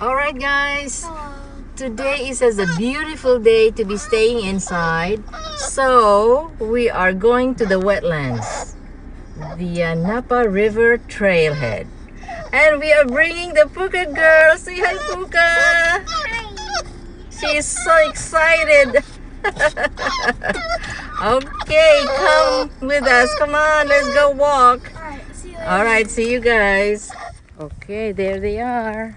Alright guys, Hello. today is a beautiful day to be staying inside. So we are going to the wetlands, the Napa River trailhead. And we are bringing the Puka girl. Say hi Puka! She is so excited. Okay, come with us. Come on, let's go walk. Alright, see you later. Alright, see you guys. Okay, there they are.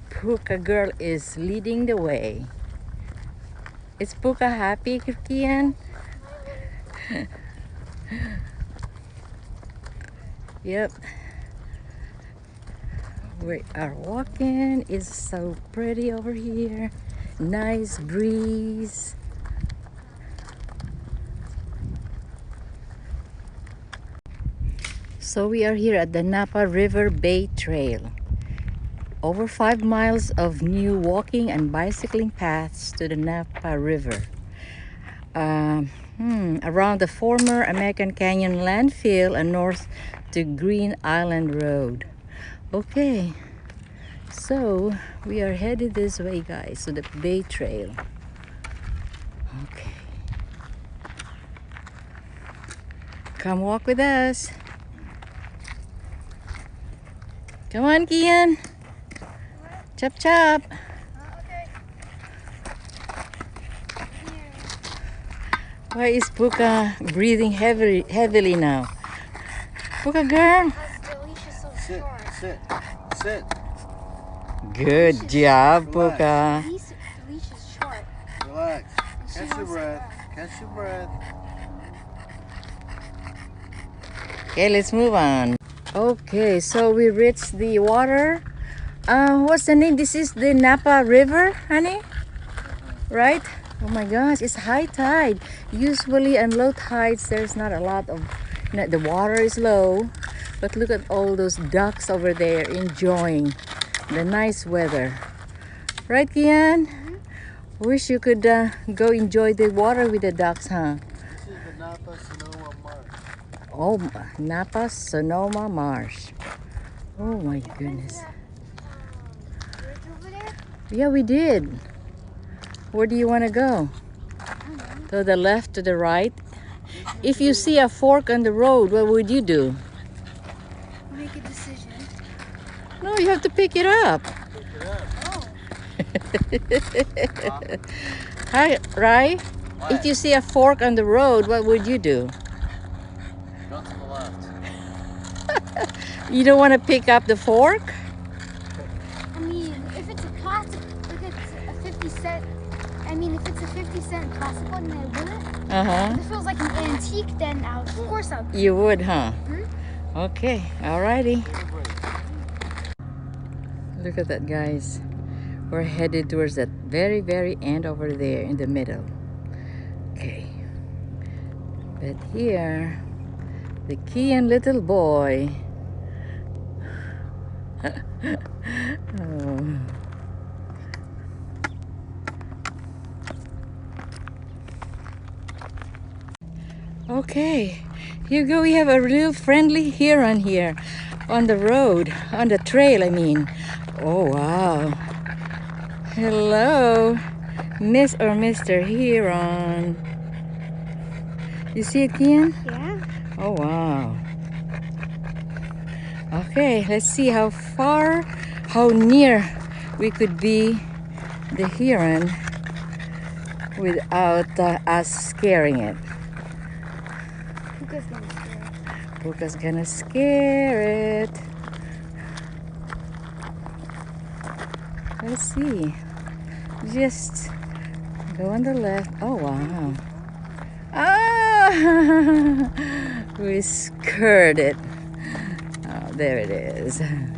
Puka girl is leading the way. Is Puka happy, Kian? Yep. We are walking. It's so pretty over here. Nice breeze. So we are here at the Napa River Bay Trail. Over 5 miles of new walking and bicycling paths to the Napa River. Around the former American Canyon landfill and north to Green Island Road. Okay, so we are headed this way, guys, to the Bay Trail. Okay, come walk with us. Come on, Kian. Chop chop. Okay. Why is Puka breathing heavily now? Puka girl. The leash is so Sit, short. sit. Good job, Puka. The leash is short. Relax. And she Catch your wants breath. Catch your breath. Okay, let's move on. Okay, so we reached the water. What's the name? This is the Napa River, honey? Right? Oh my gosh, it's high tide. Usually on low tides, there's not a lot of, the water is low. But look at all those ducks over there enjoying the nice weather. Right, Kian? Wish you could go enjoy the water with the ducks, huh? This is the Napa Sonoma Marsh. Oh, Napa Sonoma Marsh. Oh my goodness. Bridge over there? Yeah, we did. Where do you want to go? To the left, to the right? If you see a fork on the road, what would you do? Make a decision. No, you have to pick it up. Pick it up. Oh. Hi, Rai. If you see a fork on the road, what would you do? Go to the left. You don't want to pick up the fork? I mean, if it's a plastic, if it's a 50 cent, if it's a 50-cent plastic one, then I wouldn't. Uh-huh. If it feels like an antique, then of course I would. You would, huh? Hmm? Okay, alrighty. Look at that, guys. We're headed towards that very, very end over there in the middle. Okay. But here, the Kian little boy. Oh. Okay, here go. We have a real friendly heron here on the road, on the trail, I mean. Oh, wow. Hello, Miss or Mr. Heron. You see it, Kian? Yeah. Oh, wow. Okay, let's see how far, how near we could be the heron without us scaring it. Puka's gonna scare it. Puka's gonna scare it. Let's see. Just go on the left. Oh, wow. Ah! We scared it. Oh, there it is. There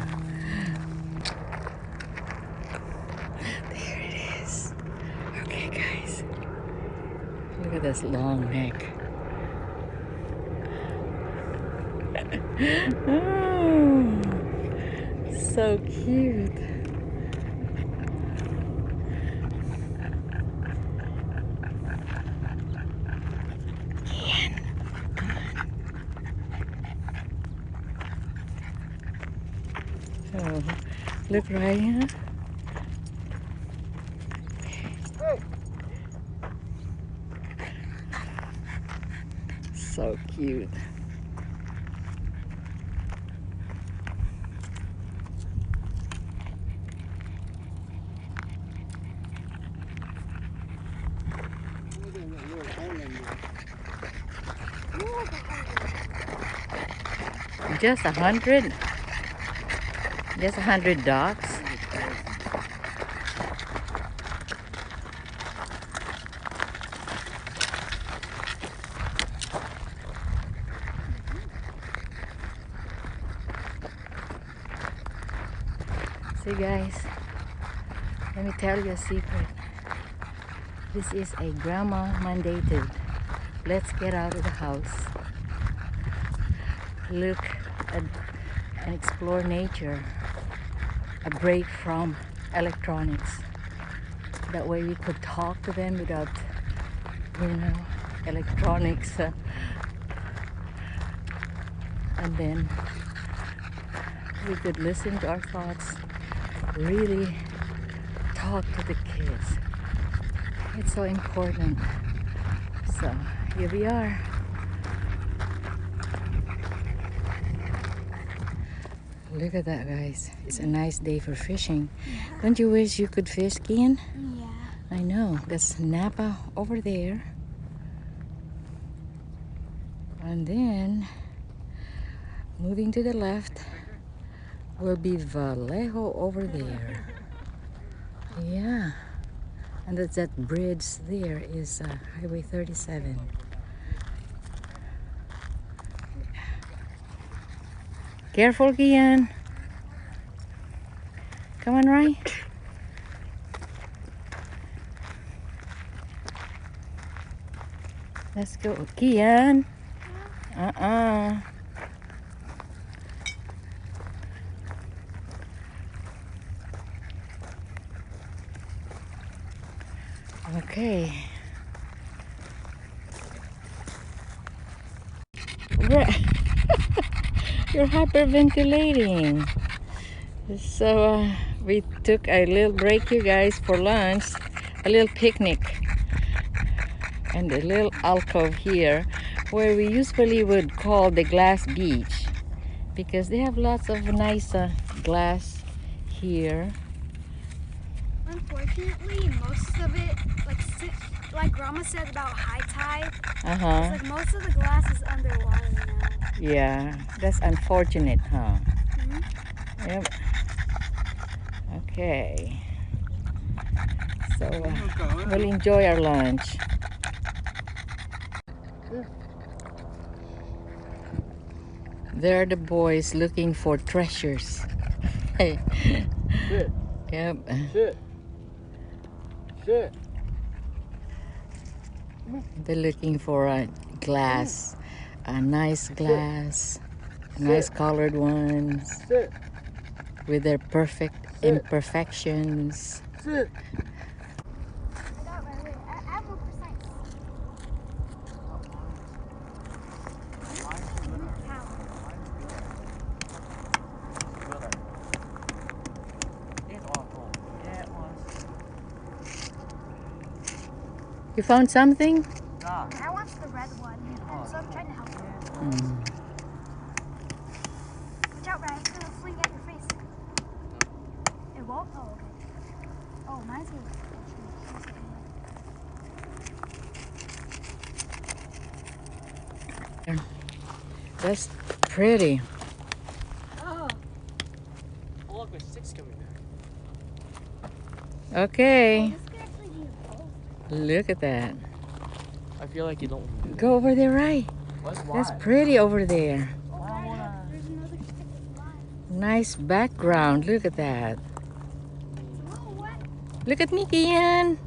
it is. Okay, guys. Look at this long neck. Oh, so cute. Oh, look right here. So cute. Just 100? Just 100 ducks? See guys, let me tell you a secret. This is a grandma mandated. Let's get out of the house. Look at and explore nature. A break from electronics. That way we could talk to them without, electronics. And then we could listen to our thoughts. Really talk to the kids. It's so important. So here we are. Look at that, guys. It's a nice day for fishing. Yeah. Don't you wish you could fish, Kian? Yeah. I know. That's Napa over there. And then, moving to the left, will be Vallejo over there. Yeah. And that's that bridge there is Highway 37. Careful, Kian. Come on, Rai. Let's go. Kian. Okay. You're hyperventilating. So we took a little break, you guys, for lunch. A little picnic. And a little alcove here where we usually would call the glass beach. Because they have lots of nice glass here. Unfortunately, most of it, like Grandma said about high tide, it's like most of the glass is underwater now. Yeah, that's unfortunate, huh? Yep. Okay. So we'll enjoy our lunch. There are the boys looking for treasures. Hey. Shit. Yep. Shit. Shit. They're looking for a glass, a nice glass, nice colored ones Sit. with their perfect imperfections. Sit. I got right away. I have more precise. You found something? I want the red one, so I'm trying to help you. Watch out, Ryan. It's gonna fling at your face. It won't? Oh, okay. Oh, mine's gonna. That's pretty. Oh, look, my stick's coming back. Okay. This could actually be a boat. Look at that. I feel like you don't want to do that. Go over there, right? That's pretty over there. Oh, Ryan, there's another stick with lines. Nice background. Look at that. It's a little wet. Look at me, Kian.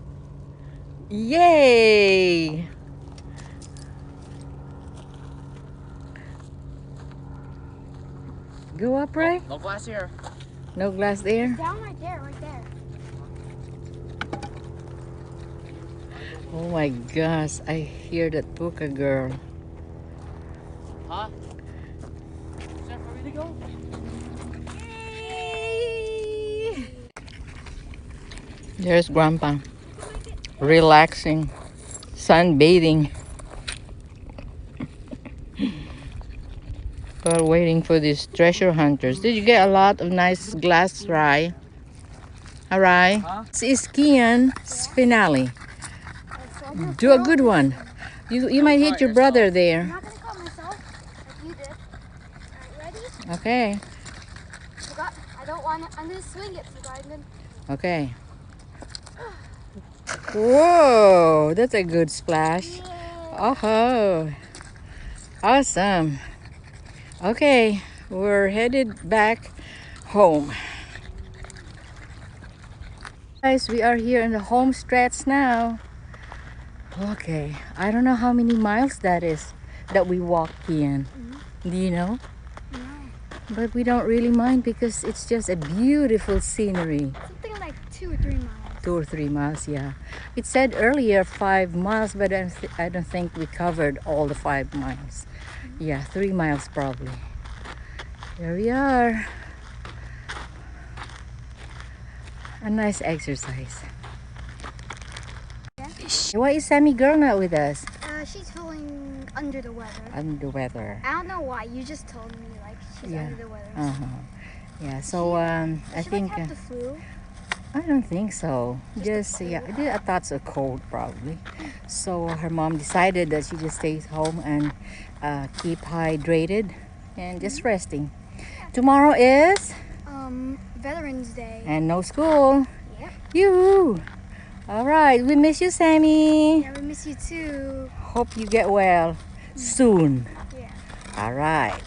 Yay! Go up, right? No glass here. No glass there? Down right there, right there. Oh my gosh, I hear that puka girl. Huh? Is that for me to go? There's Grandpa. Relaxing. Sunbathing. While waiting for these treasure hunters. Did you get a lot of nice glass rye? Alright. Huh? This is Kian's finale. Do a good one. You might hit your brother I'm there. not gonna cut myself like you did. Alright, ready? Okay. Forgot. I don't want to. I'm gonna swing it, Forgotten. Okay. Whoa, that's a good splash. Oh, awesome. Okay, we're headed back home. Guys, we are here in the home stretch now. Okay, I don't know how many miles that is that we walked in. Do you know? No. But we don't really mind because it's just a beautiful scenery. Something like 2 or 3 miles. 2 or 3 miles, yeah. It said earlier 5 miles, but I don't think we covered all the 5 miles. Yeah, 3 miles probably. Here we are. A nice exercise. Yeah. Why is Sammy girl not with us? She's feeling under the weather. Under the weather. I don't know why. You just told me like she's Yeah. under the weather. Yeah, so I Does she think like have the flu? I don't think so. Just a Yeah, cold? I thought so cold probably. So her mom decided that she just stays home and keep hydrated and just resting. Tomorrow is Veterans Day. and no school. Yep. You. All right, we miss you, Sammy. Yeah, we miss you too. Hope you get well soon. Yeah. All right.